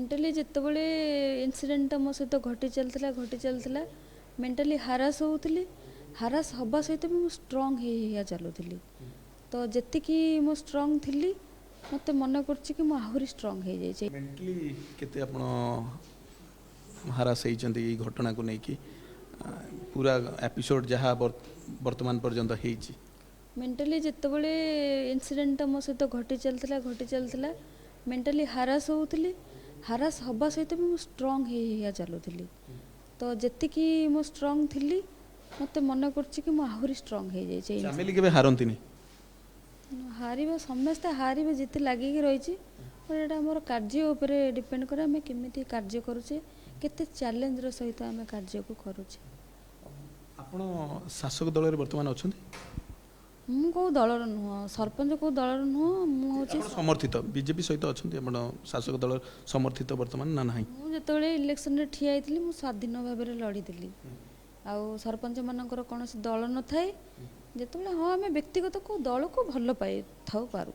mentally जितेबले इनसीडेंटा मो सहित घटी चलता मेंटाली हारास होउथली हारास हवा सहित भी स्ट्रांग हे चलुली तो जी मो स्ट्रांग थी मत मन कर आहरी स्ट्रांग हो जाए मेंटली केते आपण हारास होइचंती ई घटना को लेकिन पूरा एपिसोड जहाँ वर्तमान पर्यंत होइची मेंटाली जितेबले इनसीडेंटा मो सहित घटी चलता मेंटाली हारास होउथली हारास हवा सहित भी स्ट्रांग हे चलुली तो जी मो स्ट्रांग थी मत मन कर आहरी स्ट्रांग हो जाए फैमिली केबे हारंतीनी हारिबा समस्ते हारिबे जिते लागिकी रही पर आम कार्य उपर डिपेंड करे आम केमी कार्य करुचे केते चैलेंजर सहित आम कार्य को करुचे आपण शासक दल रे वर्तमान अछंती मु कौ दलर नुह सरपंच कौ दलर नुह मुझे समर्थित बीजेपी सहित अछंती आपण शासक दल समर्थित वर्तमान ना नाही मुझे इलेक्शन रे ठिया होइतिली मु स्वाधीन भाव में लड़ीली आउ सरपंच मानकर कौन दल न थाए जिते हाँ आम व्यक्तिगत को दल को भल पाई था पारू